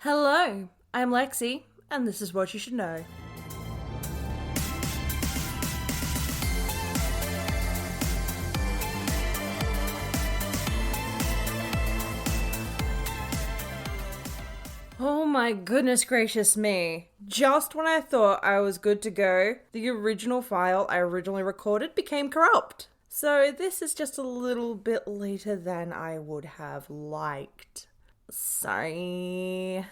Hello, I'm Lexi, and this is what you should know. Oh my goodness gracious me. Just when I thought I was good to go, the original file I originally recorded became corrupt. So this is just a little bit later than I would have liked. Sorry.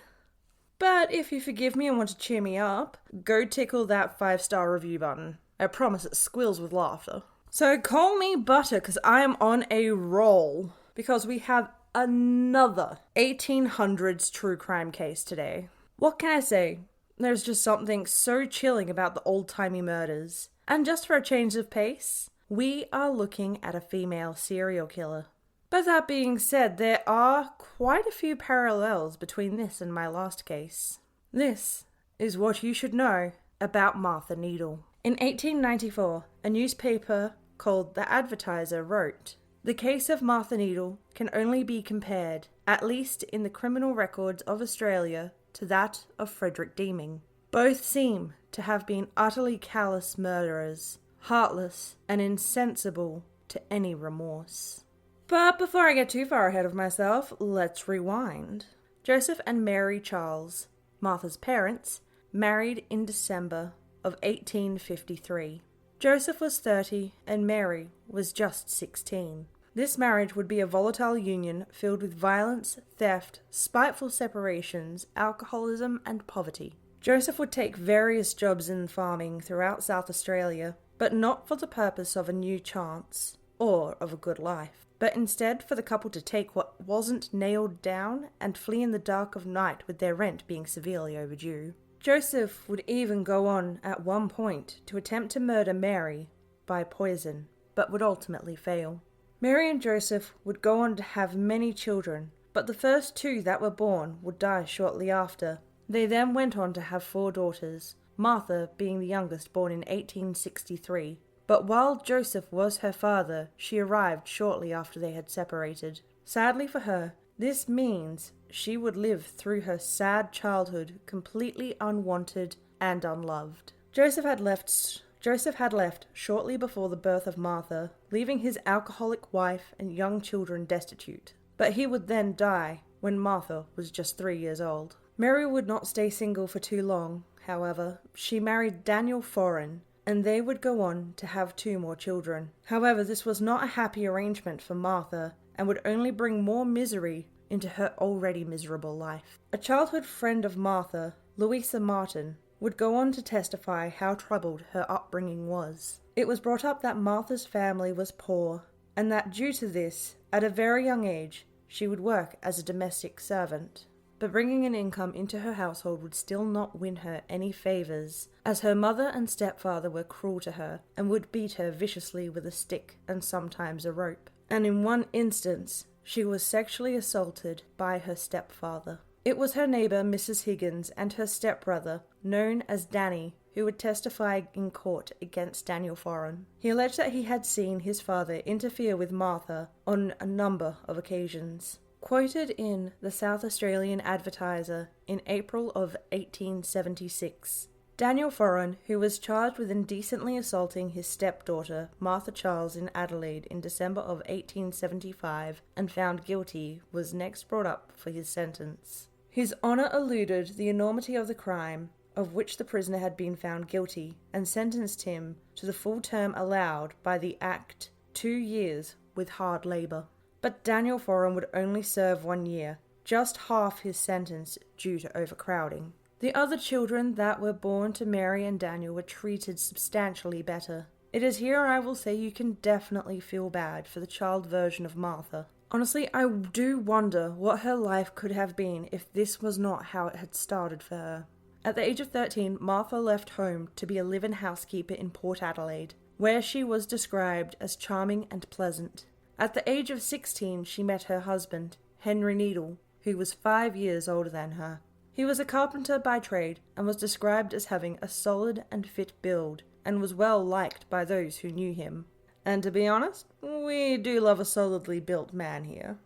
But if you forgive me and want to cheer me up, go tickle that 5-star review button. I promise it squeals with laughter. So call me Butter, because I am on a roll. Because we have another 1800s true crime case today. What can I say? There's just something so chilling about the old-timey murders. And just for a change of pace, we are looking at a female serial killer. But that being said, there are quite a few parallels between this and my last case. This is what you should know about Martha Needle. In 1894, a newspaper called The Advertiser wrote, "The case of Martha Needle can only be compared, at least in the criminal records of Australia, to that of Frederick Deeming. Both seem to have been utterly callous murderers, heartless and insensible to any remorse." But before I get too far ahead of myself, let's rewind. Joseph and Mary Charles, Martha's parents, married in December of 1853. Joseph was 30 and Mary was just 16. This marriage would be a volatile union filled with violence, theft, spiteful separations, alcoholism, and poverty. Joseph would take various jobs in farming throughout South Australia, but not for the purpose of a new chance or of a good life, but instead for the couple to take what wasn't nailed down and flee in the dark of night with their rent being severely overdue. Joseph would even go on at one point to attempt to murder Mary by poison, but would ultimately fail. Mary and Joseph would go on to have many children, but the first two that were born would die shortly after. They then went on to have 4 daughters, Martha being the youngest, born in 1863. But while Joseph was her father, she arrived shortly after they had separated. Sadly for her, this means she would live through her sad childhood completely unwanted and unloved. Joseph had left shortly before the birth of Martha, leaving his alcoholic wife and young children destitute. But he would then die when Martha was just 3 years old. Mary would not stay single for too long, however. She married Daniel Foran, and they would go on to have 2 more children. However, this was not a happy arrangement for Martha, and would only bring more misery into her already miserable life. A childhood friend of Martha, Louisa Martin, would go on to testify how troubled her upbringing was. It was brought up that Martha's family was poor, and that due to this, at a very young age, she would work as a domestic servant. But bringing an income into her household would still not win her any favours, as her mother and stepfather were cruel to her and would beat her viciously with a stick and sometimes a rope. And in one instance, she was sexually assaulted by her stepfather. It was her neighbour, Mrs. Higgins, and her stepbrother, known as Danny, who would testify in court against Daniel Foran. He alleged that he had seen his father interfere with Martha on a number of occasions. Quoted in the South Australian Advertiser in April of 1876, Daniel Foran, who was charged with indecently assaulting his stepdaughter, Martha Charles, in Adelaide in December of 1875 and found guilty, was next brought up for his sentence. His Honour eluded the enormity of the crime of which the prisoner had been found guilty and sentenced him to the full term allowed by the Act, 2 years with hard labour. But Daniel Foran would only serve 1 year, just half his sentence due to overcrowding. The other children that were born to Mary and Daniel were treated substantially better. It is here I will say you can definitely feel bad for the child version of Martha. Honestly, I do wonder what her life could have been if this was not how it had started for her. At the age of 13, Martha left home to be a live-in housekeeper in Port Adelaide, where she was described as charming and pleasant. At the age of 16, she met her husband, Henry Needle, who was 5 years older than her. He was a carpenter by trade and was described as having a solid and fit build, and was well liked by those who knew him. And to be honest, we do love a solidly built man here.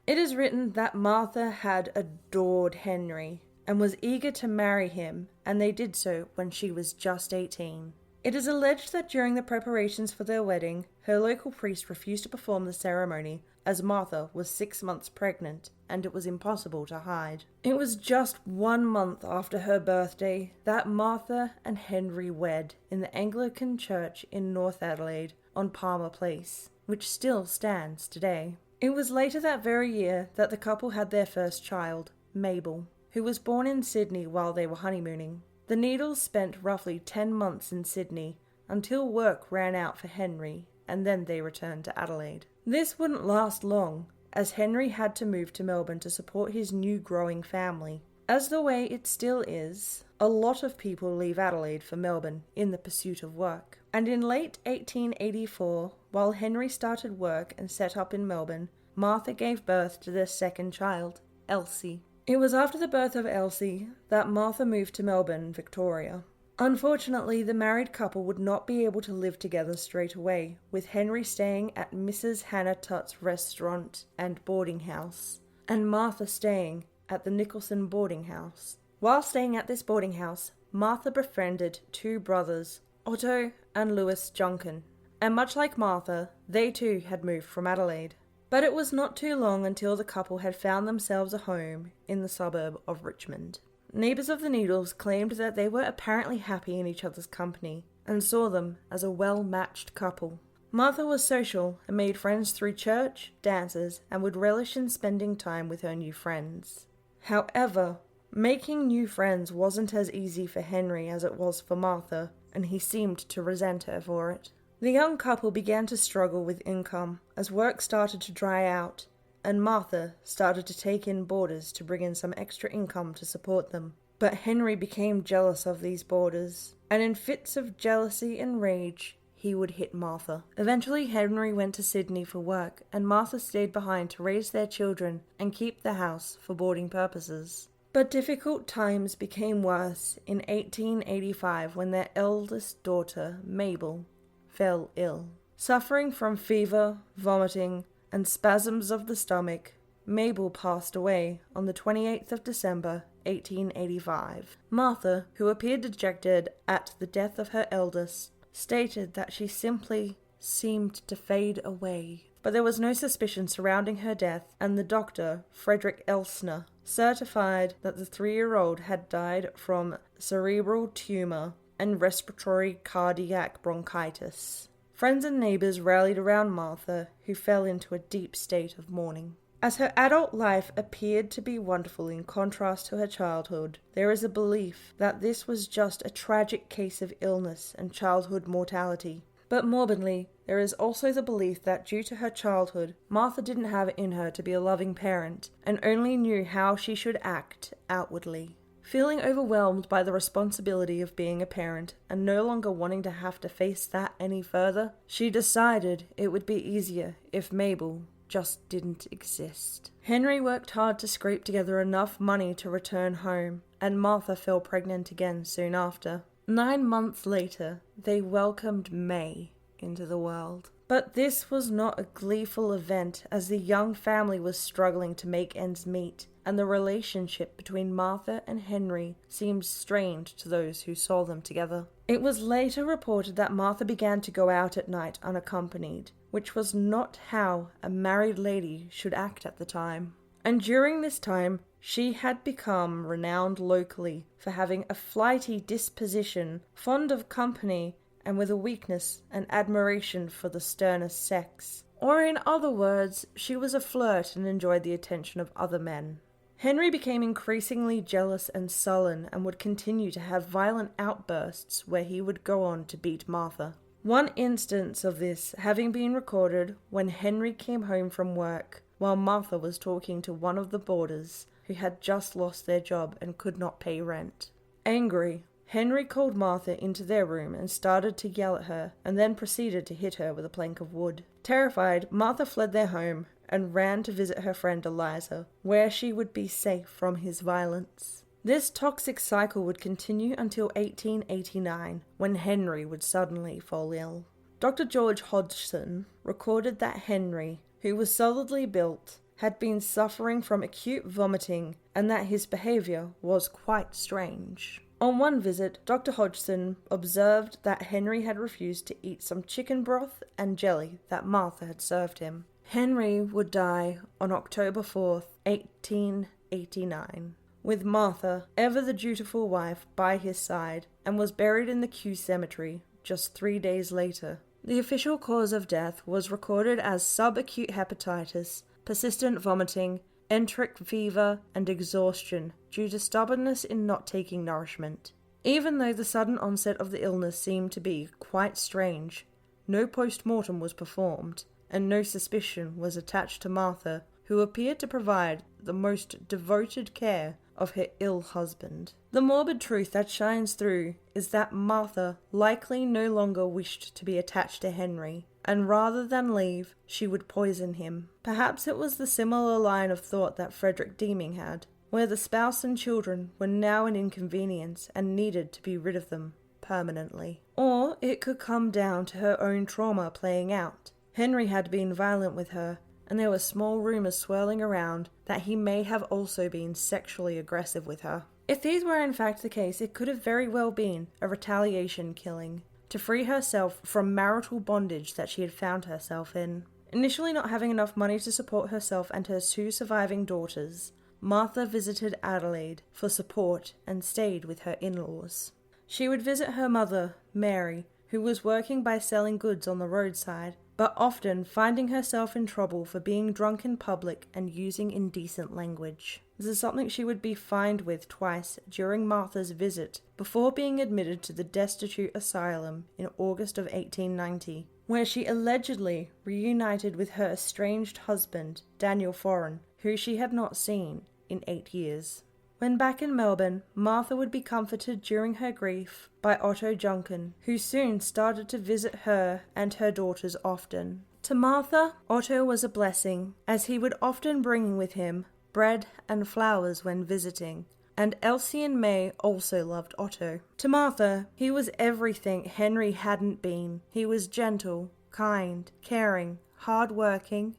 It is written that Martha had adored Henry and was eager to marry him, and they did so when she was just 18. It is alleged that during the preparations for their wedding, her local priest refused to perform the ceremony as Martha was 6 months pregnant and it was impossible to hide. It was just 1 month after her birthday that Martha and Henry wed in the Anglican church in North Adelaide on Palmer Place, which still stands today. It was later that very year that the couple had their first child, Mabel, who was born in Sydney while they were honeymooning. The Needles spent roughly 10 months in Sydney until work ran out for Henry, and then they returned to Adelaide. This wouldn't last long, as Henry had to move to Melbourne to support his new growing family. As the way it still is, a lot of people leave Adelaide for Melbourne in the pursuit of work. And in late 1884, while Henry started work and set up in Melbourne, Martha gave birth to their second child, Elsie. It was after the birth of Elsie that Martha moved to Melbourne, Victoria. Unfortunately, the married couple would not be able to live together straight away, with Henry staying at Mrs. Hannah Tutt's restaurant and boarding house, and Martha staying at the Nicholson boarding house. While staying at this boarding house, Martha befriended two brothers, Otto and Lewis Junkin, and much like Martha, they too had moved from Adelaide. But it was not too long until the couple had found themselves a home in the suburb of Richmond. Neighbours of the Needles claimed that they were apparently happy in each other's company and saw them as a well-matched couple. Martha was social and made friends through church, dances, and would relish in spending time with her new friends. However, making new friends wasn't as easy for Henry as it was for Martha, and he seemed to resent her for it. The young couple began to struggle with income as work started to dry out, and Martha started to take in boarders to bring in some extra income to support them. But Henry became jealous of these boarders, and in fits of jealousy and rage, he would hit Martha. Eventually, Henry went to Sydney for work, and Martha stayed behind to raise their children and keep the house for boarding purposes. But difficult times became worse in 1885 when their eldest daughter, Mabel, fell ill. Suffering from fever, vomiting, and spasms of the stomach, Mabel passed away on the 28th of December, 1885. Martha, who appeared dejected at the death of her eldest, stated that she simply seemed to fade away. But there was no suspicion surrounding her death, and the doctor, Frederick Elsner, certified that the 3-year-old had died from cerebral tumor and respiratory cardiac bronchitis. Friends and neighbours rallied around Martha, who fell into a deep state of mourning. As her adult life appeared to be wonderful in contrast to her childhood, there is a belief that this was just a tragic case of illness and childhood mortality. But morbidly, there is also the belief that due to her childhood, Martha didn't have it in her to be a loving parent, and only knew how she should act outwardly. Feeling overwhelmed by the responsibility of being a parent and no longer wanting to have to face that any further, she decided it would be easier if Mabel just didn't exist. Henry worked hard to scrape together enough money to return home, and Martha fell pregnant again soon after. 9 months later, they welcomed May into the world. But this was not a gleeful event, as the young family was struggling to make ends meet, and the relationship between Martha and Henry seemed strained to those who saw them together. It was later reported that Martha began to go out at night unaccompanied, which was not how a married lady should act at the time. And during this time, she had become renowned locally for having a flighty disposition, fond of company, and with a weakness and admiration for the sterner sex. Or in other words, she was a flirt and enjoyed the attention of other men. Henry became increasingly jealous and sullen and would continue to have violent outbursts where he would go on to beat Martha. One instance of this having been recorded when Henry came home from work while Martha was talking to one of the boarders who had just lost their job and could not pay rent. Angry, Henry called Martha into their room and started to yell at her, and then proceeded to hit her with a plank of wood. Terrified, Martha fled their home and ran to visit her friend Eliza, where she would be safe from his violence. This toxic cycle would continue until 1889, when Henry would suddenly fall ill. Dr. George Hodgson recorded that Henry, who was solidly built, had been suffering from acute vomiting and that his behaviour was quite strange. On one visit, Dr. Hodgson observed that Henry had refused to eat some chicken broth and jelly that Martha had served him. Henry would die on October 4th, 1889, with Martha, ever the dutiful wife, by his side, and was buried in the Kew Cemetery just 3 days later. The official cause of death was recorded as subacute hepatitis, persistent vomiting, enteric fever, and exhaustion due to stubbornness in not taking nourishment. Even though the sudden onset of the illness seemed to be quite strange, no post-mortem was performed, and no suspicion was attached to Martha, who appeared to provide the most devoted care of her ill husband. The morbid truth that shines through is that Martha likely no longer wished to be attached to Henry, and rather than leave, she would poison him. Perhaps it was the similar line of thought that Frederick Deeming had, where the spouse and children were now an inconvenience and needed to be rid of them permanently. Or it could come down to her own trauma playing out. Henry had been violent with her, and there were small rumours swirling around that he may have also been sexually aggressive with her. If these were in fact the case, it could have very well been a retaliation killing, to free herself from marital bondage that she had found herself in. Initially not having enough money to support herself and her 2 surviving daughters, Martha visited Adelaide for support and stayed with her in-laws. She would visit her mother, Mary, who was working by selling goods on the roadside, but often finding herself in trouble for being drunk in public and using indecent language. This is something she would be fined with twice during Martha's visit before being admitted to the destitute asylum in August of 1890, where she allegedly reunited with her estranged husband, Daniel Foran, who she had not seen in 8 years. When back in Melbourne, Martha would be comforted during her grief by Otto Juncken, who soon started to visit her and her daughters often. To Martha, Otto was a blessing, as he would often bring with him bread and flowers when visiting, and Elsie and May also loved Otto. To Martha, he was everything Henry hadn't been. He was gentle, kind, caring, hard-working,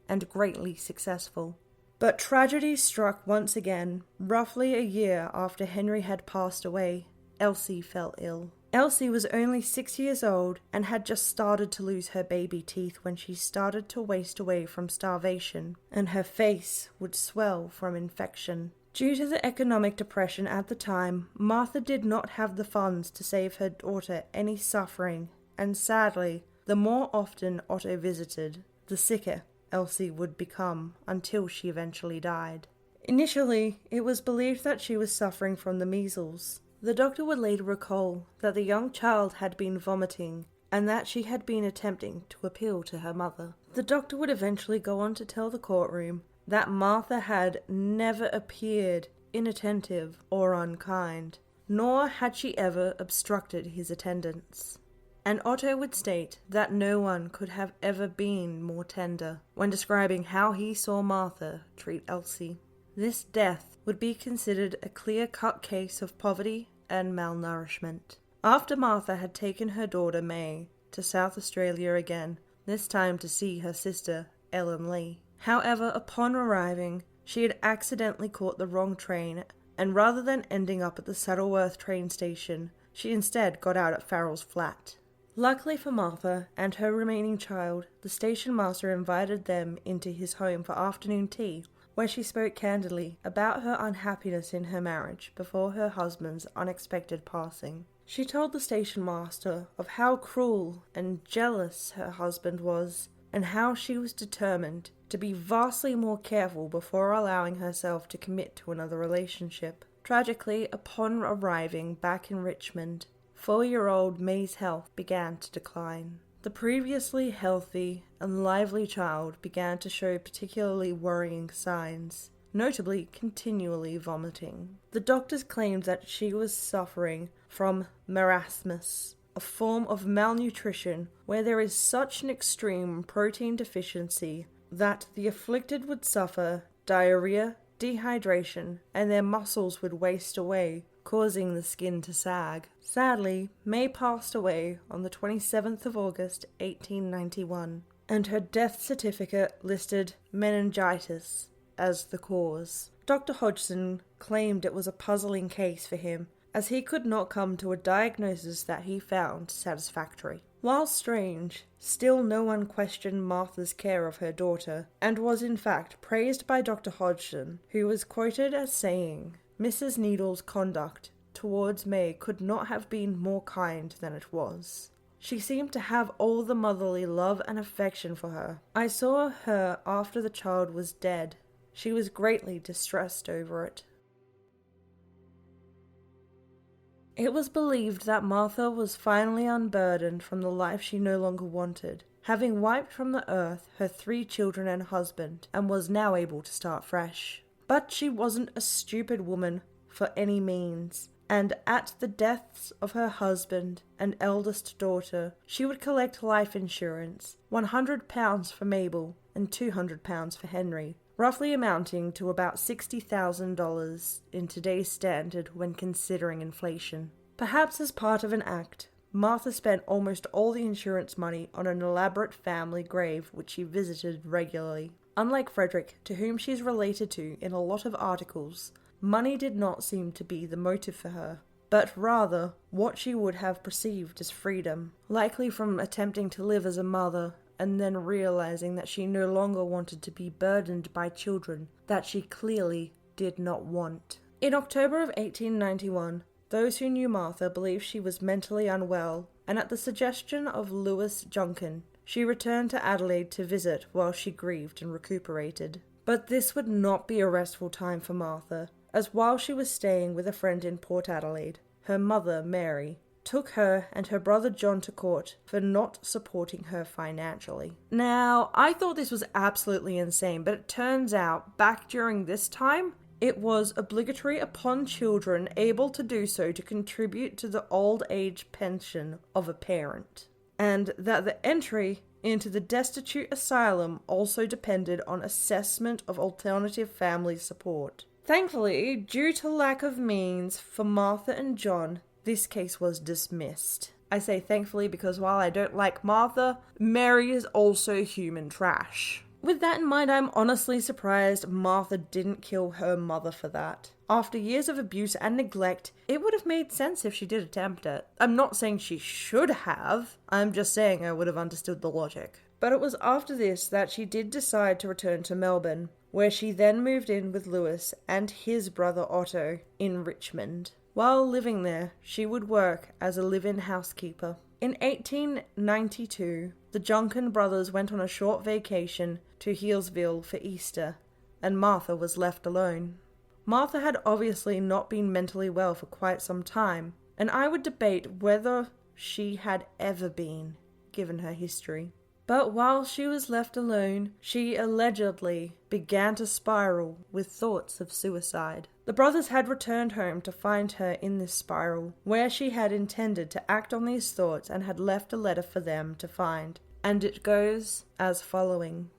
and greatly successful. But tragedy struck once again. Roughly a year after Henry had passed away, Elsie fell ill. Elsie was only 6 years old and had just started to lose her baby teeth when she started to waste away from starvation, and her face would swell from infection. Due to the economic depression at the time, Martha did not have the funds to save her daughter any suffering, and sadly, the more often Otto visited, the sicker Elsie would become until she eventually died. Initially, it was believed that she was suffering from the measles. The doctor would later recall that the young child had been vomiting and that she had been attempting to appeal to her mother. The doctor would eventually go on to tell the courtroom that Martha had never appeared inattentive or unkind, nor had she ever obstructed his attendance. And Otto would state that no one could have ever been more tender when describing how he saw Martha treat Elsie. This death would be considered a clear-cut case of poverty and malnourishment. After Martha had taken her daughter May to South Australia again, this time to see her sister Ellen Lee. However, upon arriving, she had accidentally caught the wrong train, and rather than ending up at the Saddleworth train station, she instead got out at Farrell's Flat. Luckily for Martha and her remaining child, the station master invited them into his home for afternoon tea, where she spoke candidly about her unhappiness in her marriage before her husband's unexpected passing. She told the station master of how cruel and jealous her husband was, and how she was determined to be vastly more careful before allowing herself to commit to another relationship. Tragically, upon arriving back in Richmond, 4-year-old May's health began to decline. The previously healthy and lively child began to show particularly worrying signs, notably continually vomiting. The doctors claimed that she was suffering from marasmus, a form of malnutrition where there is such an extreme protein deficiency that the afflicted would suffer diarrhea, dehydration, and their muscles would waste away, causing the skin to sag. Sadly, May passed away on the 27th of August, 1891. and her death certificate listed meningitis as the cause. Dr. Hodgson claimed it was a puzzling case for him, as he could not come to a diagnosis that he found satisfactory. While strange, still no one questioned Martha's care of her daughter, and was in fact praised by Dr. Hodgson, who was quoted as saying, "Mrs. Needle's conduct towards May could not have been more kind than it was. She seemed to have all the motherly love and affection for her. I saw her after the child was dead. She was greatly distressed over it." It was believed that Martha was finally unburdened from the life she no longer wanted, having wiped from the earth her 3 children and husband, and was now able to start fresh. But she wasn't a stupid woman for any means, and at the deaths of her husband and eldest daughter, she would collect life insurance, £100 for Mabel and £200 for Henry, roughly amounting to about $60,000 in today's standard when considering inflation. Perhaps as part of an act, Martha spent almost all the insurance money on an elaborate family grave which she visited regularly. Unlike Frederick, to whom she's related to in a lot of articles, money did not seem to be the motive for her, but rather what she would have perceived as freedom, likely from attempting to live as a mother and then realizing that she no longer wanted to be burdened by children that she clearly did not want. In October of 1891, those who knew Martha believed she was mentally unwell, and at the suggestion of Lewis Junkin, she returned to Adelaide to visit while she grieved and recuperated. But this would not be a restful time for Martha, as while she was staying with a friend in Port Adelaide, her mother, Mary, took her and her brother John to court for not supporting her financially. Now, I thought this was absolutely insane, but it turns out back during this time, it was obligatory upon children able to do so to contribute to the old age pension of a parent, and that the entry into the destitute asylum also depended on assessment of alternative family support. Thankfully, due to lack of means for Martha and John, this case was dismissed. I say thankfully because while I don't like Martha, Mary is also human trash. With that in mind, I'm honestly surprised Martha didn't kill her mother for that. After years of abuse and neglect, it would have made sense if she did attempt it. I'm not saying she should have, I'm just saying I would have understood the logic. But it was after this that she did decide to return to Melbourne, where she then moved in with Lewis and his brother Otto in Richmond. While living there, she would work as a live-in housekeeper. In 1892, the Junkin brothers went on a short vacation to Healesville for Easter, and Martha was left alone. Martha had obviously not been mentally well for quite some time, and I would debate whether she had ever been, given her history. But while she was left alone, she allegedly began to spiral with thoughts of suicide. The brothers had returned home to find her in this spiral, where she had intended to act on these thoughts and had left a letter for them to find. And it goes as following.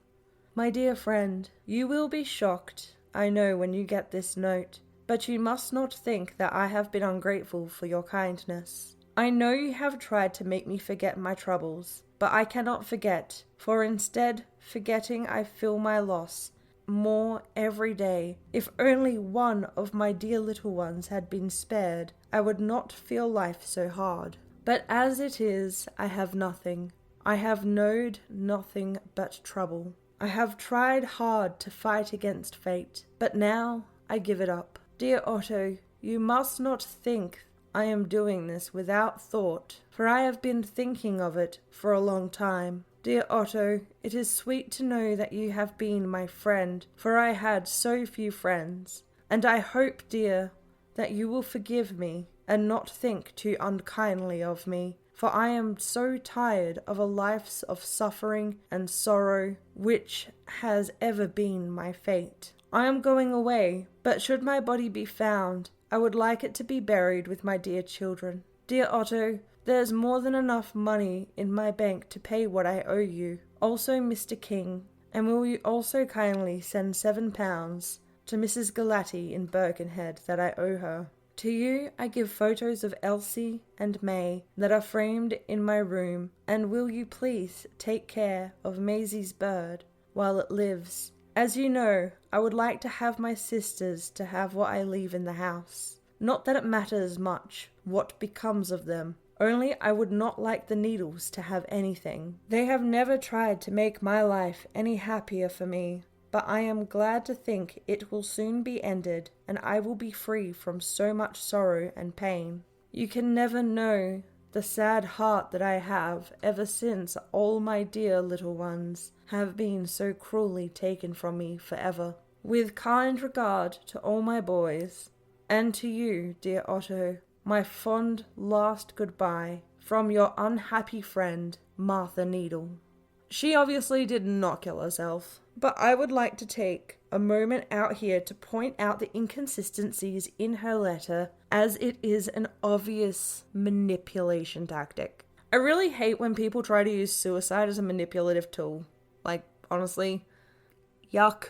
"My dear friend, you will be shocked, I know, when you get this note, but you must not think that I have been ungrateful for your kindness. I know you have tried to make me forget my troubles, but I cannot forget, for instead forgetting I feel my loss more every day. If only one of my dear little ones had been spared, I would not feel life so hard. But as it is, I have nothing. I have known nothing but trouble. I have tried hard to fight against fate, but now I give it up. Dear Otto, you must not think I am doing this without thought, for I have been thinking of it for a long time. Dear Otto, it is sweet to know that you have been my friend, for I had so few friends. And I hope, dear, that you will forgive me and not think too unkindly of me, for I am so tired of a life of suffering and sorrow which has ever been my fate. I am going away, but should my body be found, I would like it to be buried with my dear children. Dear Otto, there is more than enough money in my bank to pay what I owe you. Also Mr. King, and will you also kindly send £7 to Mrs. Galati in Birkenhead that I owe her. To you I give photos of Elsie and May that are framed in my room, and will you please take care of Maisie's bird while it lives? As you know, I would like to have my sisters to have what I leave in the house. Not that it matters much what becomes of them, only I would not like the Needles to have anything. They have never tried to make my life any happier for me, but I am glad to think it will soon be ended, and I will be free from so much sorrow and pain. You can never know the sad heart that I have ever since all my dear little ones have been so cruelly taken from me forever. With kind regard to all my boys, and to you, dear Otto, my fond last goodbye from your unhappy friend, Martha Needle. She obviously did not kill herself, but I would like to take a moment out here to point out the inconsistencies in her letter, as it is an obvious manipulation tactic. I really hate when people try to use suicide as a manipulative tool. Like, honestly, yuck.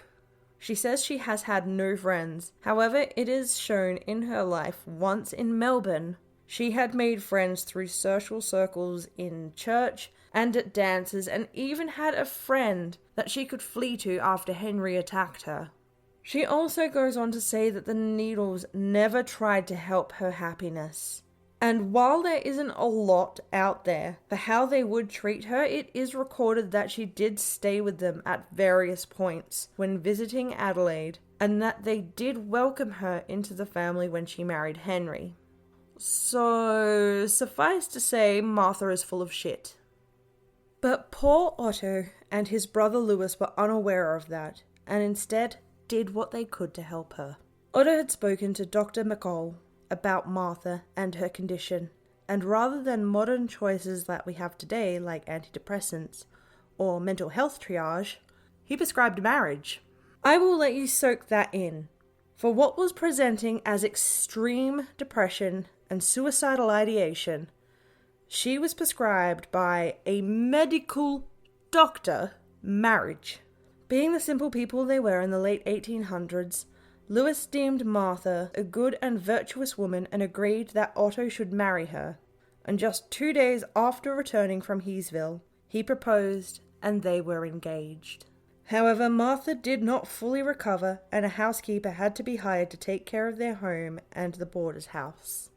She says she has had no friends. However, it is shown in her life once in Melbourne. She had made friends through social circles in church and at dances, and even had a friend that she could flee to after Henry attacked her. She also goes on to say that the Needles never tried to help her happiness. And while there isn't a lot out there for how they would treat her, it is recorded that she did stay with them at various points when visiting Adelaide, and that they did welcome her into the family when she married Henry. So, suffice to say, Martha is full of shit. But poor Otto and his brother Louis were unaware of that, and instead did what they could to help her. Otto had spoken to Dr. McCall about Martha and her condition, and rather than modern choices that we have today like antidepressants or mental health triage, he prescribed marriage. I will let you soak that in. For what was presenting as extreme depression and suicidal ideation, she was prescribed by a medical doctor marriage. Being the simple people they were in the late 1800s, Louis deemed Martha a good and virtuous woman and agreed that Otto should marry her. And just 2 days after returning from Heasville, he proposed and they were engaged. However, Martha did not fully recover, and a housekeeper had to be hired to take care of their home and the boarder's house.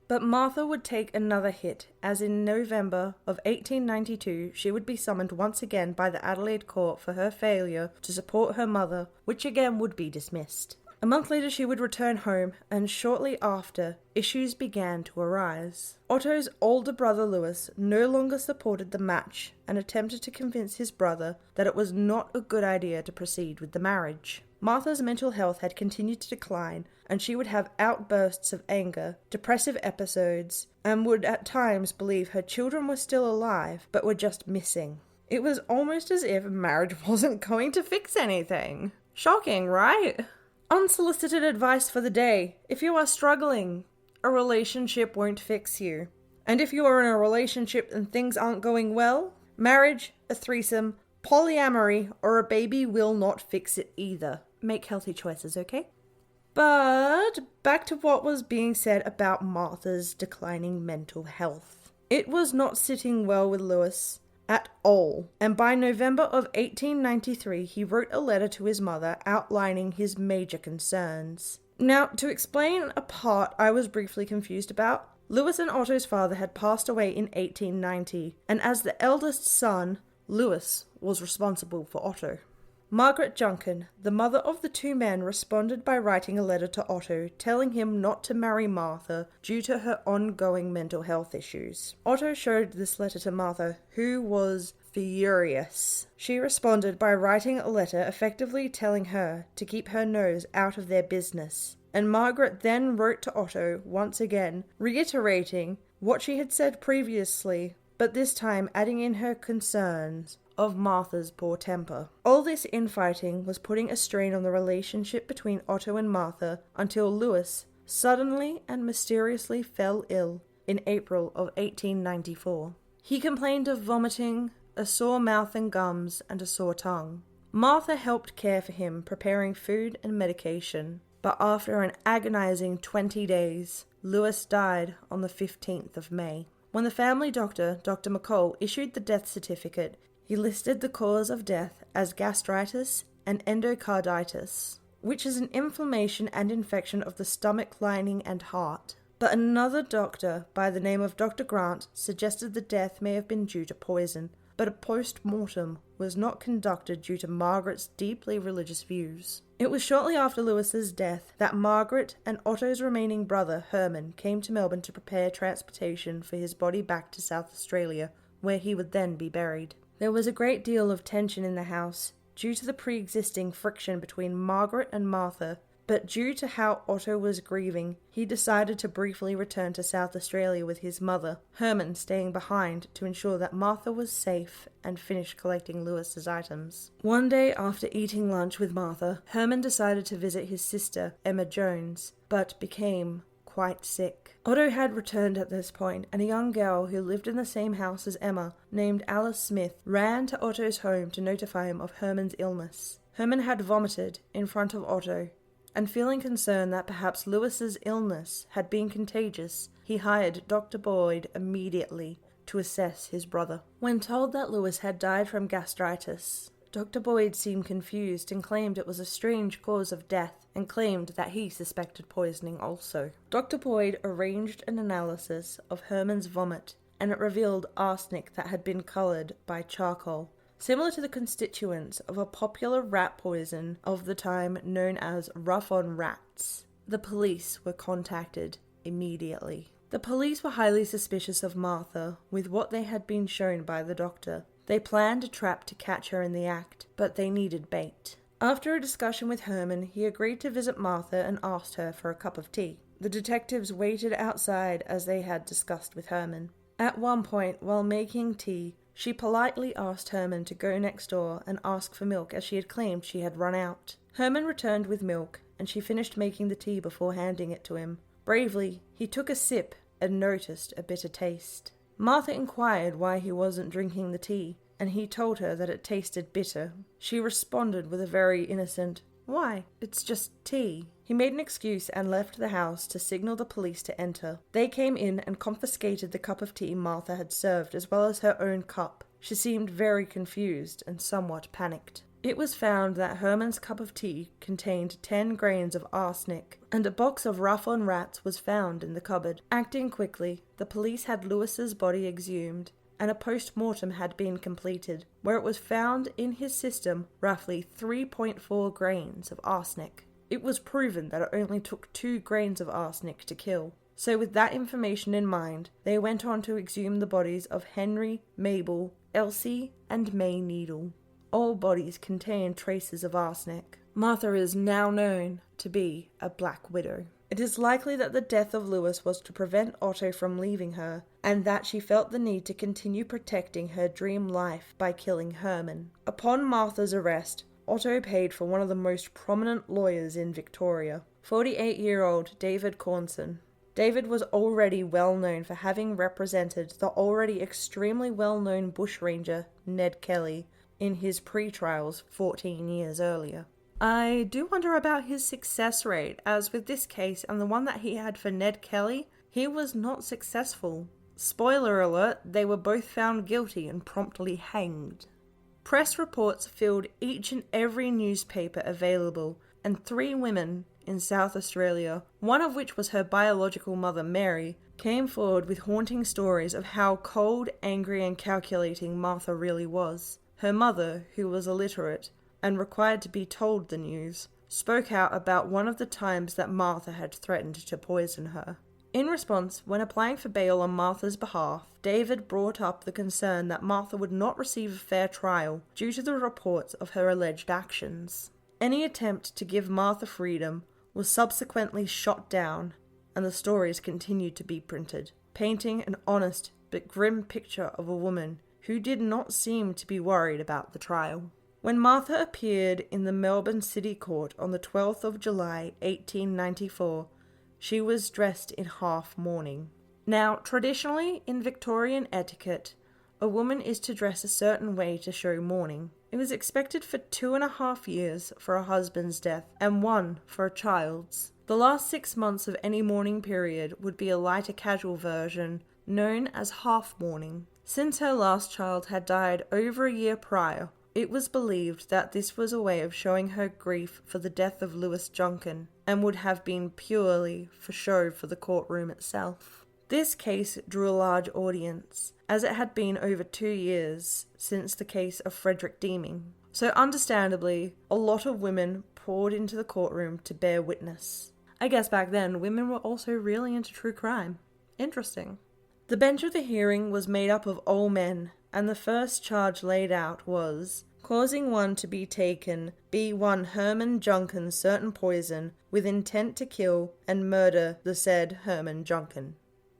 But Martha would take another hit, as in November of 1892 she would be summoned once again by the Adelaide court for her failure to support her mother, which again would be dismissed. A month later she would return home, and shortly after, issues began to arise. Otto's older brother Louis no longer supported the match and attempted to convince his brother that it was not a good idea to proceed with the marriage. Martha's mental health had continued to decline, and she would have outbursts of anger, depressive episodes, and would at times believe her children were still alive but were just missing. It was almost as if marriage wasn't going to fix anything. Shocking, right? Unsolicited advice for the day. If you are struggling, a relationship won't fix you. And if you are in a relationship and things aren't going well, marriage, a threesome, polyamory, or a baby will not fix it either. Make healthy choices, okay? But back to what was being said about Martha's declining mental health. It was not sitting well with Louis at all, and by November of 1893 he wrote a letter to his mother outlining his major concerns. Now, to explain a part I was briefly confused about, Louis and Otto's father had passed away in 1890, and as the eldest son, Louis was responsible for Otto. Margaret Junkin, the mother of the two men, responded by writing a letter to Otto telling him not to marry Martha due to her ongoing mental health issues. Otto showed this letter to Martha, who was furious. She responded by writing a letter effectively telling her to keep her nose out of their business. And Margaret then wrote to Otto once again, reiterating what she had said previously, but this time adding in her concerns of Martha's poor temper. All this infighting was putting a strain on the relationship between Otto and Martha until Louis suddenly and mysteriously fell ill in April of 1894. He complained of vomiting, a sore mouth and gums, and a sore tongue. Martha helped care for him, preparing food and medication. but after an agonizing 20 days, Lewis died on the 15th of May. When the family doctor, Dr. McCall, issued the death certificate, he listed the cause of death as gastritis and endocarditis, which is an inflammation and infection of the stomach lining and heart. But another doctor, by the name of Dr. Grant, suggested the death may have been due to poison, but a post-mortem was not conducted due to Margaret's deeply religious views. It was shortly after Lewis's death that Margaret and Otto's remaining brother, Herman, came to Melbourne to prepare transportation for his body back to South Australia, where he would then be buried. There was a great deal of tension in the house, due to the pre-existing friction between Margaret and Martha, but due to how Otto was grieving, he decided to briefly return to South Australia with his mother, Herman staying behind to ensure that Martha was safe and finish collecting Lewis's items. One day after eating lunch with Martha, Herman decided to visit his sister, Emma Jones, but became quite sick. Otto had returned at this point, and a young girl who lived in the same house as Emma, named Alice Smith, ran to Otto's home to notify him of Herman's illness. Herman had vomited in front of Otto, and feeling concerned that perhaps Lewis's illness had been contagious, he hired Dr. Boyd immediately to assess his brother. When told that Lewis had died from gastritis, Dr. Boyd seemed confused and claimed it was a strange cause of death, and claimed that he suspected poisoning also. Dr. Boyd arranged an analysis of Herman's vomit, and it revealed arsenic that had been coloured by charcoal, similar to the constituents of a popular rat poison of the time known as rough-on rats. The police were contacted immediately. The police were highly suspicious of Martha with what they had been shown by the doctor. They planned a trap to catch her in the act, but they needed bait. After a discussion with Herman, he agreed to visit Martha and asked her for a cup of tea. The detectives waited outside as they had discussed with Herman. At one point, while making tea, she politely asked Herman to go next door and ask for milk, as she had claimed she had run out. Herman returned with milk, and she finished making the tea before handing it to him. Bravely, he took a sip and noticed a bitter taste. Martha inquired why he wasn't drinking the tea, and he told her that it tasted bitter. She responded with a very innocent, "Why? It's just tea." He made an excuse and left the house to signal the police to enter. They came in and confiscated the cup of tea Martha had served, as well as her own cup. She seemed very confused and somewhat panicked. It was found that Herman's cup of tea contained 10 grains of arsenic, and a box of rough-on rats was found in the cupboard. Acting quickly, the police had Lewis's body exhumed, and a post-mortem had been completed, where it was found in his system roughly 3.4 grains of arsenic. It was proven that it only took 2 grains of arsenic to kill. So with that information in mind, they went on to exhume the bodies of Henry, Mabel, Elsie, and May Needle. All bodies contained traces of arsenic. Martha is now known to be a Black Widow. It is likely that the death of Lewis was to prevent Otto from leaving her, and that she felt the need to continue protecting her dream life by killing Herman. Upon Martha's arrest, Otto paid for one of the most prominent lawyers in Victoria, 48-year-old David Cornson. David was already well known for having represented the already extremely well-known bushranger Ned Kelly in his pre-trials 14 years earlier. I do wonder about his success rate, as with this case and the one that he had for Ned Kelly, he was not successful. Spoiler alert, they were both found guilty and promptly hanged. Press reports filled each and every newspaper available, and 3 women in South Australia, one of which was her biological mother Mary, came forward with haunting stories of how cold, angry and calculating Martha really was. Her mother, who was illiterate and required to be told the news, spoke out about one of the times that Martha had threatened to poison her. In response, when applying for bail on Martha's behalf, David brought up the concern that Martha would not receive a fair trial due to the reports of her alleged actions. Any attempt to give Martha freedom was subsequently shot down, and the stories continued to be printed, painting an honest but grim picture of a woman who did not seem to be worried about the trial. When Martha appeared in the Melbourne City Court on the 12th of July 1894, she was dressed in half mourning. Now, traditionally, in Victorian etiquette, a woman is to dress a certain way to show mourning. It was expected for 2.5 years for a husband's death and 1 for a child's. The last 6 months of any mourning period would be a lighter casual version known as half mourning. Since her last child had died over a year prior, it was believed that this was a way of showing her grief for the death of Lewis Junkin and would have been purely for show for the courtroom itself. This case drew a large audience, as it had been over 2 years since the case of Frederick Deeming. So understandably, a lot of women poured into the courtroom to bear witness. I guess back then, women were also really into true crime. Interesting. The bench of the hearing was made up of all men, and the first charge laid out was causing one to be taken, be one Herman Junkin certain poison, with intent to kill and murder the said Herman Junkin.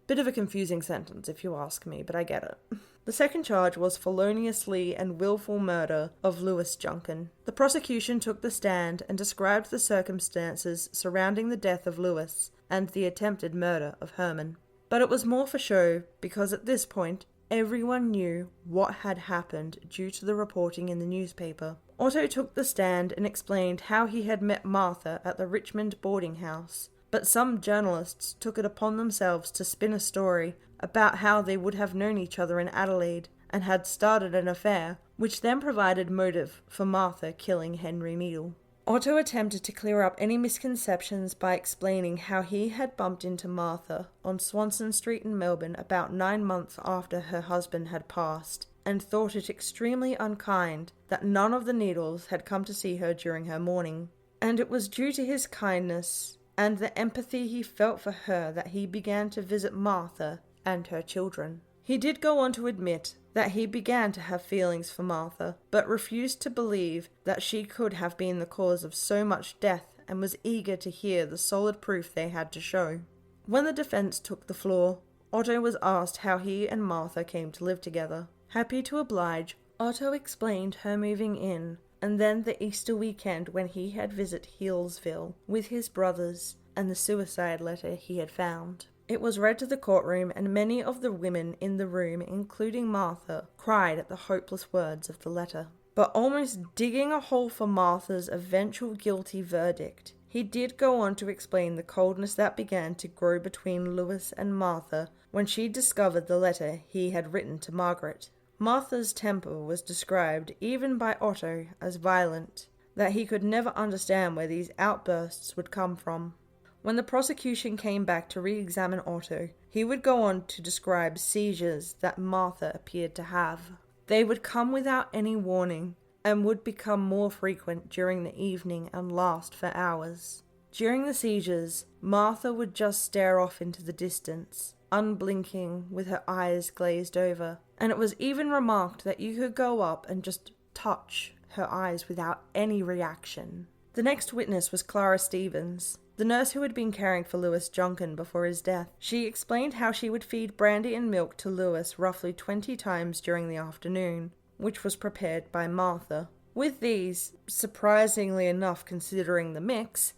Bit of a confusing sentence if you ask me, but I get it. The second charge was feloniously and willful murder of Lewis Junkin. The prosecution took the stand and described the circumstances surrounding the death of Lewis and the attempted murder of Herman. But it was more for show because at this point, everyone knew what had happened due to the reporting in the newspaper. Otto took the stand and explained how he had met Martha at the Richmond boarding house, but some journalists took it upon themselves to spin a story about how they would have known each other in Adelaide and had started an affair, which then provided motive for Martha killing Henry Needle. Otto attempted to clear up any misconceptions by explaining how he had bumped into Martha on Swanson Street in Melbourne about 9 months after her husband had passed, and thought it extremely unkind that none of the Needles had come to see her during her mourning. And it was due to his kindness and the empathy he felt for her that he began to visit Martha and her children. He did go on to admit that he began to have feelings for Martha, but refused to believe that she could have been the cause of so much death and was eager to hear the solid proof they had to show. When the defense took the floor, Otto was asked how he and Martha came to live together. Happy to oblige, Otto explained her moving in, and then the Easter weekend when he had visited Healesville with his brothers and the suicide letter he had found. It was read to the courtroom, and many of the women in the room, including Martha, cried at the hopeless words of the letter. But almost digging a hole for Martha's eventual guilty verdict, he did go on to explain the coldness that began to grow between Lewis and Martha when she discovered the letter he had written to Margaret. Martha's temper was described, even by Otto, as violent, that he could never understand where these outbursts would come from. When the prosecution came back to re-examine Otto, he would go on to describe seizures that Martha appeared to have. They would come without any warning, and would become more frequent during the evening and last for hours. During the seizures, Martha would just stare off into the distance, unblinking with her eyes glazed over, and it was even remarked that you could go up and just touch her eyes without any reaction. The next witness was Clara Stevens, the nurse who had been caring for Lewis Junkin before his death. She explained how she would feed brandy and milk to Lewis roughly 20 times during the afternoon, which was prepared by Martha. With these, surprisingly enough considering the mix,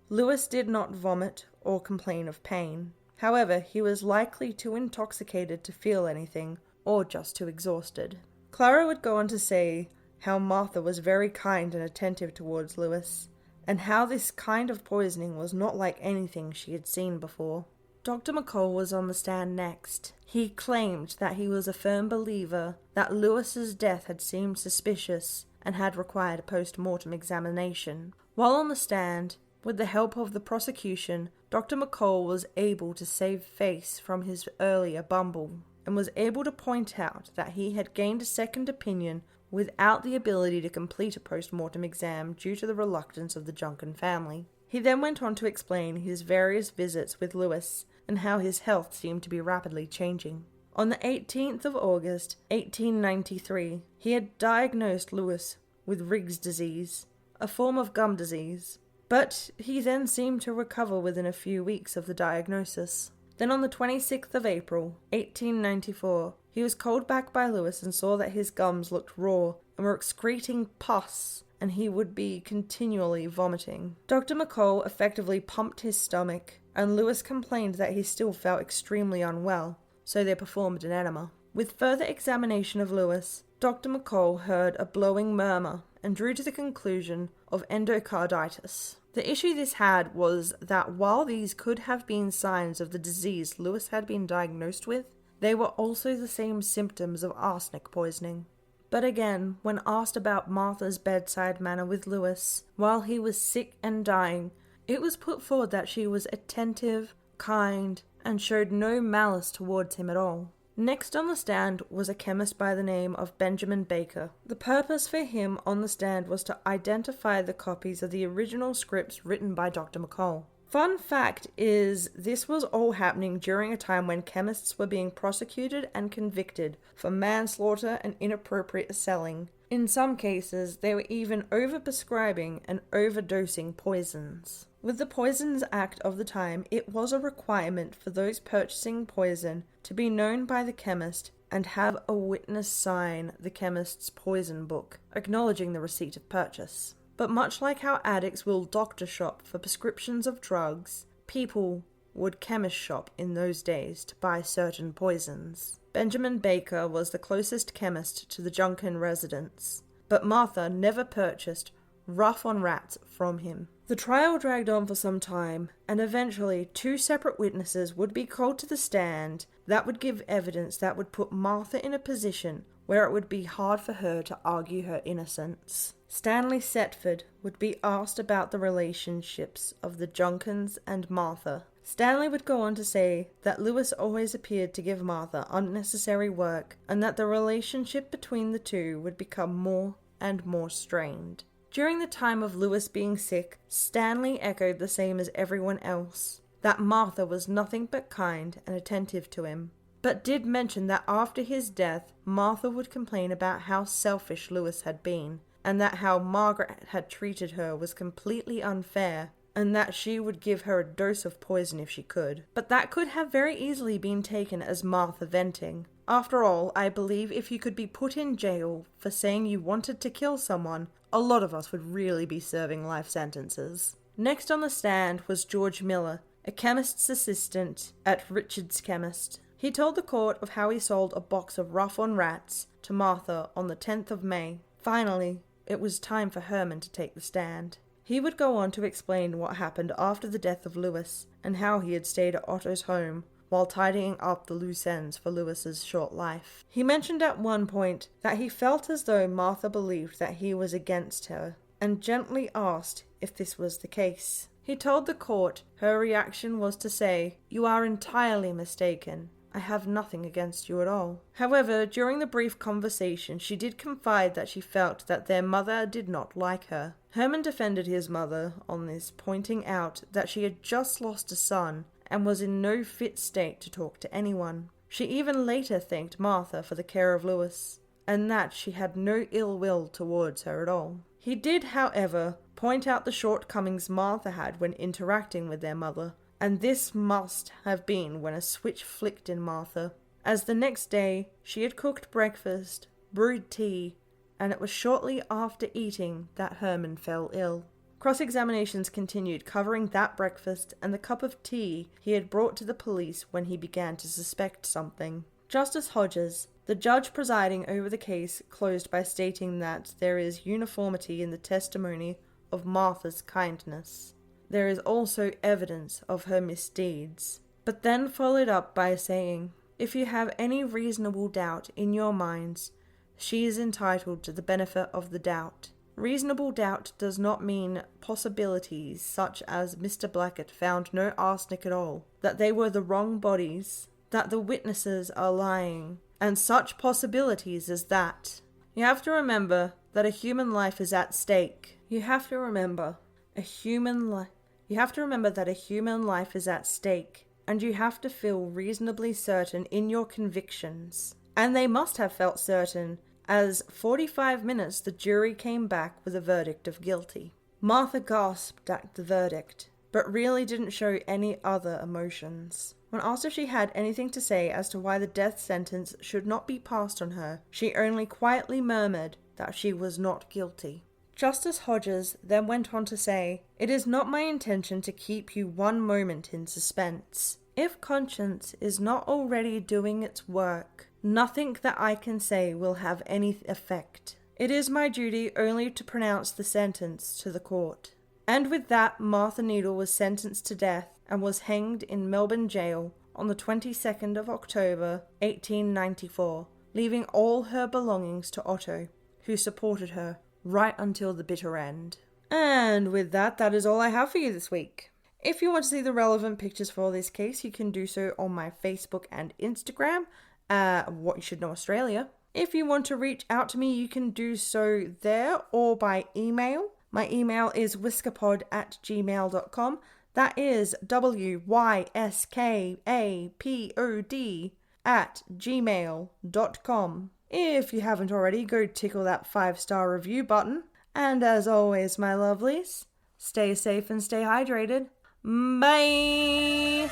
Lewis did not vomit or complain of pain. However, he was likely too intoxicated to feel anything, or just too exhausted. Clara would go on to say how Martha was very kind and attentive towards Lewis, and how this kind of poisoning was not like anything she had seen before. Dr. McCall was on the stand next. He claimed that he was a firm believer that Lewis's death had seemed suspicious and had required a post-mortem examination. While on the stand, with the help of the prosecution, Dr. McCall was able to save face from his earlier bumble, and was able to point out that he had gained a second opinion without the ability to complete a post-mortem exam due to the reluctance of the Junkin family. He then went on to explain his various visits with Lewis and how his health seemed to be rapidly changing. On the 18th of August, 1893, he had diagnosed Lewis with Rigg's disease, a form of gum disease, but he then seemed to recover within a few weeks of the diagnosis. Then on the 26th of April, 1894, he was called back by Lewis and saw that his gums looked raw and were excreting pus, and he would be continually vomiting. Dr. McCall effectively pumped his stomach, and Lewis complained that he still felt extremely unwell, so they performed an enema. With further examination of Lewis, Dr. McCall heard a blowing murmur and drew to the conclusion of endocarditis. The issue this had was that while these could have been signs of the disease Lewis had been diagnosed with, they were also the same symptoms of arsenic poisoning. But again, when asked about Martha's bedside manner with Lewis while he was sick and dying, it was put forward that she was attentive, kind, and showed no malice towards him at all. Next on the stand was a chemist by the name of Benjamin Baker. The purpose for him on the stand was to identify the copies of the original scripts written by Dr. McCall. Fun fact is, this was all happening during a time when chemists were being prosecuted and convicted for manslaughter and inappropriate selling. In some cases, they were even overprescribing and overdosing poisons. With the Poisons Act of the time, it was a requirement for those purchasing poison to be known by the chemist and have a witness sign the chemist's poison book, acknowledging the receipt of purchase. But much like how addicts will doctor shop for prescriptions of drugs, people would chemist shop in those days to buy certain poisons. Benjamin Baker was the closest chemist to the Junction residence, but Martha never purchased Rough on Rats from him. The trial dragged on for some time, and eventually 2 separate witnesses would be called to the stand that would give evidence that would put Martha in a position where it would be hard for her to argue her innocence. Stanley Setford would be asked about the relationships of the Junkins and Martha. Stanley would go on to say that Lewis always appeared to give Martha unnecessary work, and that the relationship between the two would become more and more strained. During the time of Lewis being sick, Stanley echoed the same as everyone else, that Martha was nothing but kind and attentive to him, but did mention that after his death, Martha would complain about how selfish Lewis had been, and that how Margaret had treated her was completely unfair, and that she would give her a dose of poison if she could. But that could have very easily been taken as Martha venting. After all, I believe if you could be put in jail for saying you wanted to kill someone, a lot of us would really be serving life sentences. Next on the stand was George Miller, a chemist's assistant at Richard's Chemist. He told the court of how he sold a box of Rough on Rats to Martha on the 10th of May. Finally, it was time for Herman to take the stand. He would go on to explain what happened after the death of Lewis, and how he had stayed at Otto's home while tidying up the loose ends for Lewis's short life. He mentioned at one point that he felt as though Martha believed that he was against her, and gently asked if this was the case. He told the court her reaction was to say, "You are entirely mistaken. I have nothing against you at all." However, during the brief conversation, she did confide that she felt that their mother did not like her. Herman defended his mother on this, pointing out that she had just lost a son and was in no fit state to talk to anyone. She even later thanked Martha for the care of Lewis, and that she had no ill will towards her at all. He did, however, point out the shortcomings Martha had when interacting with their mother, and this must have been when a switch flicked in Martha, as the next day she had cooked breakfast, brewed tea, and it was shortly after eating that Herman fell ill. Cross-examinations continued, covering that breakfast and the cup of tea he had brought to the police when he began to suspect something. Justice Hodges, the judge presiding over the case, closed by stating that there is uniformity in the testimony of Martha's kindness. There is also evidence of her misdeeds, but then followed up by saying, "If you have any reasonable doubt in your minds, she is entitled to the benefit of the doubt." Reasonable doubt does not mean possibilities such as Mr. Blackett found no arsenic at all, that they were the wrong bodies, that the witnesses are lying, and such possibilities as that. You have to remember that a human life is at stake. You have to remember that a human life is at stake, and you have to feel reasonably certain in your convictions. And they must have felt certain, as 45 minutes the jury came back with a verdict of guilty. Martha gasped at the verdict, but really didn't show any other emotions. When asked if she had anything to say as to why the death sentence should not be passed on her, she only quietly murmured that she was not guilty. Justice Hodges then went on to say, "It is not my intention to keep you one moment in suspense. If conscience is not already doing its work, Nothing that I can say will have any effect. It is my duty only to pronounce the sentence to the court. And with that, Martha Needle was sentenced to death and was hanged in Melbourne jail on the 22nd of October, 1894, leaving all her belongings to Otto, who supported her right until the bitter end. And with that, that is all I have for you this week. If you want to see the relevant pictures for this case, you can do so on my Facebook and Instagram, What You Should Know Australia. If you want to reach out to me, you can do so there or by email. My email is whiskapod@gmail.com. That is wyskapod@gmail.com. If you haven't already, go tickle that 5-star review button. And as always, my lovelies, stay safe and stay hydrated. Bye!